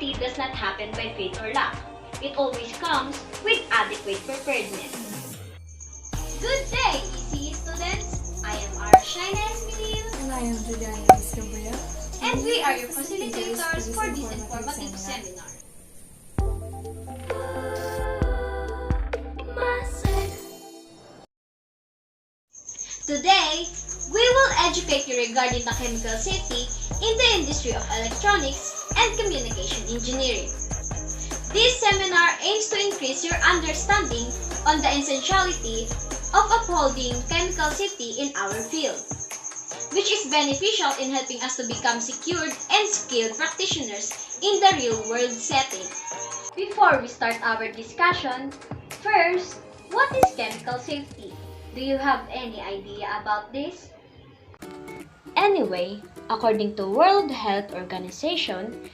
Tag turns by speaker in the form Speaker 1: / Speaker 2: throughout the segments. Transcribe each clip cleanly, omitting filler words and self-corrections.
Speaker 1: safety does not happen by fate or luck. It always comes with adequate preparedness. Good day, Bsece students! I am our Shaina Esminil,
Speaker 2: And I am Juliana Escambria.
Speaker 1: and we are your facilitators for this informative seminar. Today, we will educate you regarding the chemical safety in the industry of electronics and communication engineering. This seminar aims to increase your understanding on the essentiality of upholding chemical safety in our field, which is beneficial in helping us to become secured and skilled practitioners in the real-world setting. Before we start our discussion, first, what is chemical safety? Do you have any idea about this? Anyway, according to World Health Organization,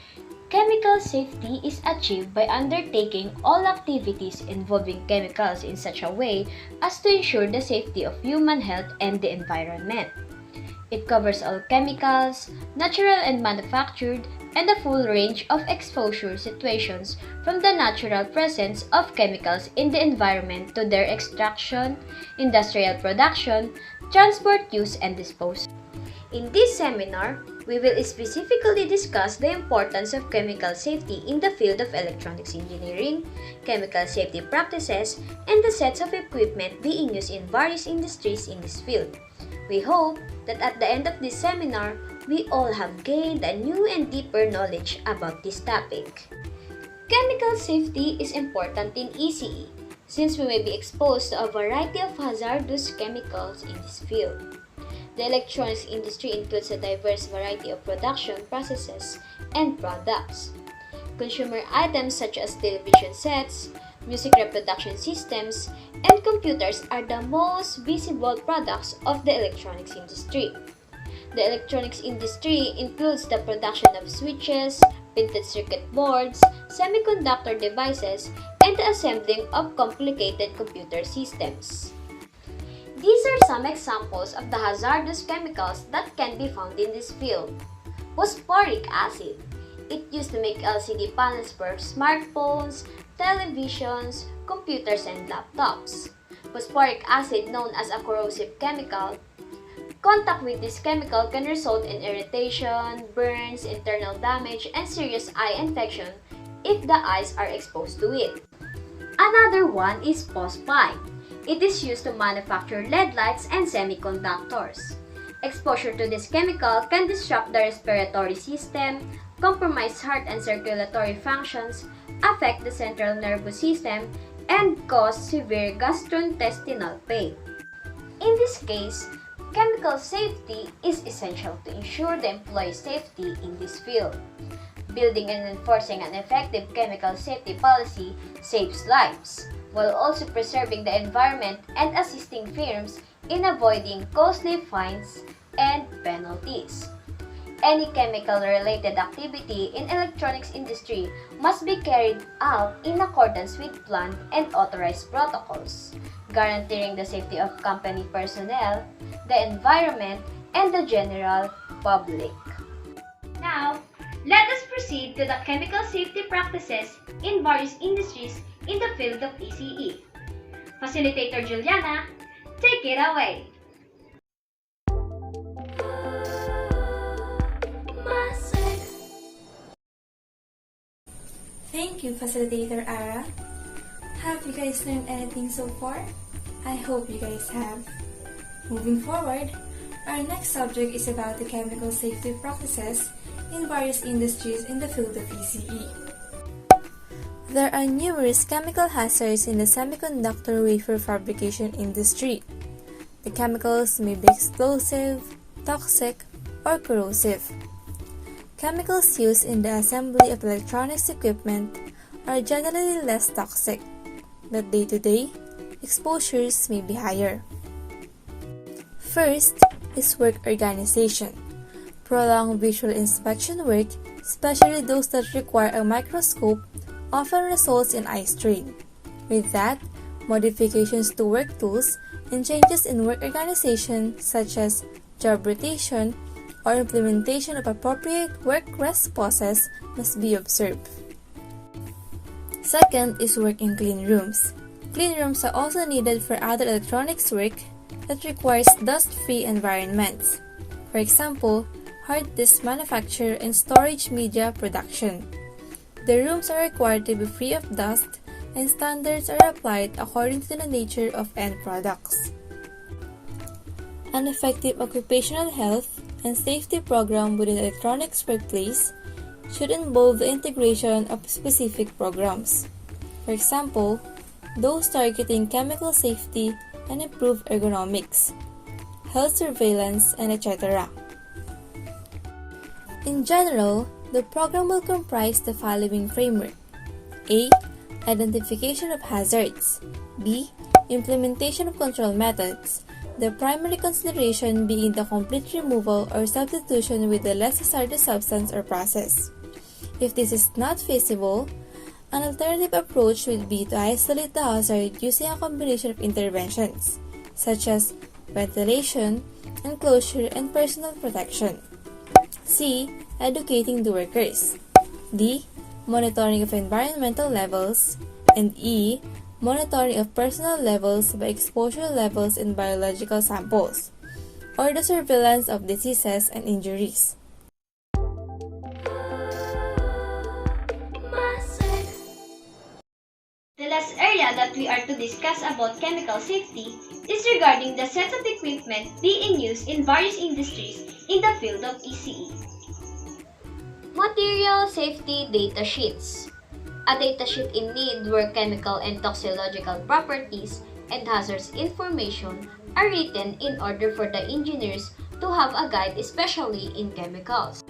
Speaker 1: chemical safety is achieved by undertaking all activities involving chemicals in such a way as to ensure the safety of human health and the environment. It covers all chemicals, natural and manufactured, and a full range of exposure situations from the natural presence of chemicals in the environment to their extraction, industrial production, transport, use, and disposal. In this seminar, we will specifically discuss the importance of chemical safety in the field of electronics engineering, chemical safety practices, and the sets of equipment being used in various industries in this field. We hope that at the end of this seminar, we all have gained a new and deeper knowledge about this topic. Chemical safety is important in ECE since we may be exposed to a variety of hazardous chemicals in this field. The electronics industry includes a diverse variety of production processes and products. Consumer items such as television sets, music reproduction systems, and computers are the most visible products of the electronics industry. The electronics industry includes the production of switches, printed circuit boards, semiconductor devices, and the assembling of complicated computer systems. These are some examples of the hazardous chemicals that can be found in this field. Phosphoric acid. It used to make LCD panels for smartphones, televisions, computers, and laptops. Phosphoric acid, known as a corrosive chemical, contact with this chemical can result in irritation, burns, internal damage, and serious eye infection if the eyes are exposed to it. Another one is phosphine. It is used to manufacture LED lights and semiconductors. Exposure to this chemical can disrupt the respiratory system, compromise heart and circulatory functions, affect the central nervous system, and cause severe gastrointestinal pain. In this case, chemical safety is essential to ensure the employee's safety in this field. Building and enforcing an effective chemical safety policy saves lives, while also preserving the environment and assisting firms in avoiding costly fines and penalties. Any chemical-related activity in electronics industry must be carried out in accordance with planned and authorized protocols, guaranteeing the safety of company personnel, the environment, and the general public. Now, let us proceed to the chemical safety practices in various industries in the field of ECE. Facilitator Juliana, take it away!
Speaker 2: Thank you, Facilitator Ara. Have you guys learned anything so far? I hope you guys have. Moving forward, our next subject is about the chemical safety practices in various industries in the field of ECE. There are numerous chemical hazards in the semiconductor wafer fabrication industry. The chemicals may be explosive, toxic, or corrosive. Chemicals used in the assembly of electronics equipment are generally less toxic, but day-to-day, exposures may be higher. First is work organization. Prolonged visual inspection work, especially those that require a microscope, often results in eye strain. With that, modifications to work tools and changes in work organization such as job rotation or implementation of appropriate work responses must be observed. Second is work in clean rooms. Clean rooms are also needed for other electronics work that requires dust-free environments. For example, hard disk manufacture and storage media production. The rooms are required to be free of dust, and standards are applied according to the nature of end products. An effective occupational health and safety program within the electronics workplace should involve the integration of specific programs. For example, those targeting chemical safety and improved ergonomics, health surveillance, and etc. In general, the program will comprise the following framework: A. Identification of hazards. B. Implementation of control methods, the primary consideration being the complete removal or substitution with the less hazardous substance or process. If this is not feasible, an alternative approach would be to isolate the hazard using a combination of interventions, such as ventilation, enclosure, and personal protection. C. Educating the workers. D. Monitoring of environmental levels. And E. Monitoring of personal levels by exposure levels in biological samples, or the surveillance of diseases and injuries.
Speaker 1: The last area that we are to discuss about chemical safety is regarding the set of equipment being used in various industries in the field of ECE. Material Safety Data Sheets. A datasheet in need where chemical and toxicological properties and hazards information are written in order for the engineers to have a guide, especially in chemicals.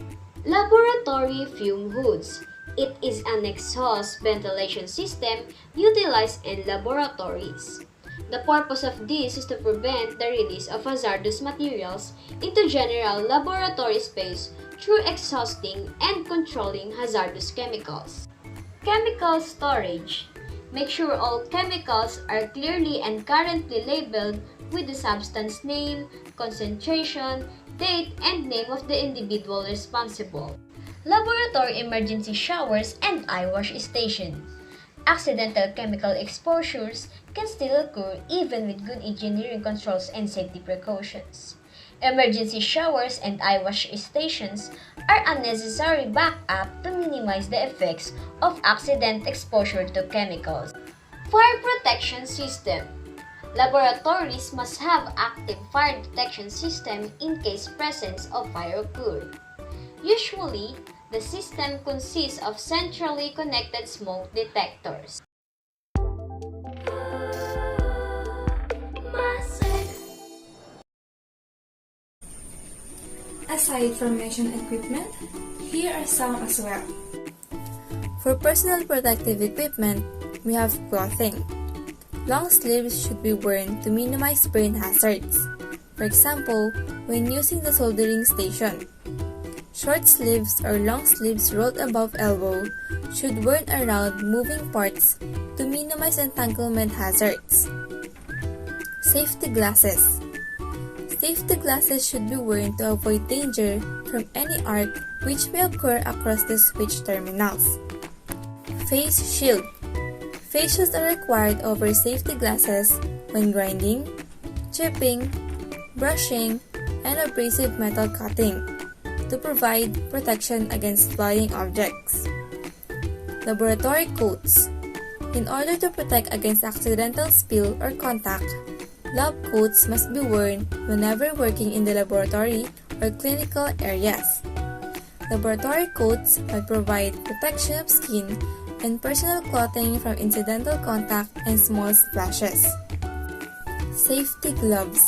Speaker 1: Laboratory fume hoods. It is an exhaust ventilation system utilized in laboratories. The purpose of this is to prevent the release of hazardous materials into general laboratory space through exhausting and controlling hazardous chemicals. Chemical storage. Make sure all chemicals are clearly and currently labeled with the substance name, concentration, date, and name of the individual responsible. Laboratory emergency showers and eye wash station. Accidental chemical exposures can still occur even with good engineering controls and safety precautions. Emergency showers and eye wash stations are a necessary backup to minimize the effects of accident exposure to chemicals. Fire protection system. Laboratories must have active fire detection system in case presence of fire occur. Usually, the system consists of centrally connected smoke detectors.
Speaker 2: Aside from mentioned equipment, here are some as well. For personal protective equipment, we have clothing. Long sleeves should be worn to minimize burn hazards. For example, when using the soldering station. Short sleeves or long sleeves rolled above elbow should worn around moving parts to minimize entanglement hazards. Safety glasses. Safety glasses should be worn to avoid danger from any arc which may occur across the switch terminals. Face shield. Face shields are required over safety glasses when grinding, chipping, brushing, and abrasive metal cutting to provide protection against flying objects. Laboratory coats. In order to protect against accidental spill or contact, lab coats must be worn whenever working in the laboratory or clinical areas. Laboratory coats might provide protection of skin and personal clothing from incidental contact and small splashes. Safety gloves.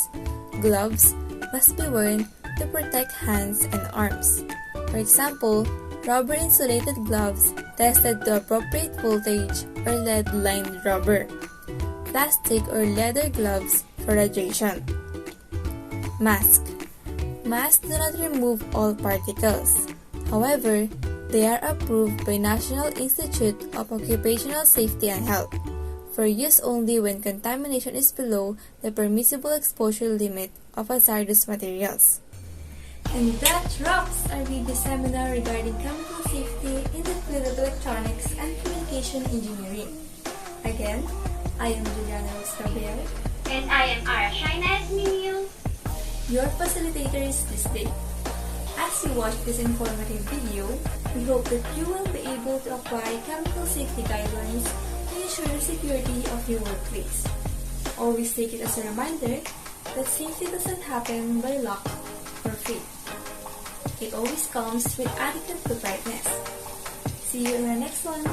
Speaker 2: Gloves must be worn to protect hands and arms. For example, rubber-insulated gloves tested to appropriate voltage or lead-lined rubber. Plastic or leather gloves for radiation. Mask. Masks do not remove all particles. However, they are approved by National Institute of Occupational Safety and Health for use only when contamination is below the permissible exposure limit of hazardous materials. And that wraps our video seminar regarding chemical safety in the field of electronics and communication engineering. Again, I am Juliana Rose Cabello.
Speaker 1: And I am Ara Shaina Esmilio,
Speaker 2: your facilitators this day. As you watch this informative video, we hope that you will be able to apply chemical safety guidelines to ensure the security of your workplace. Always take it as a reminder that safety doesn't happen by luck or fate. It always comes with adequate preparedness. See you in the next one.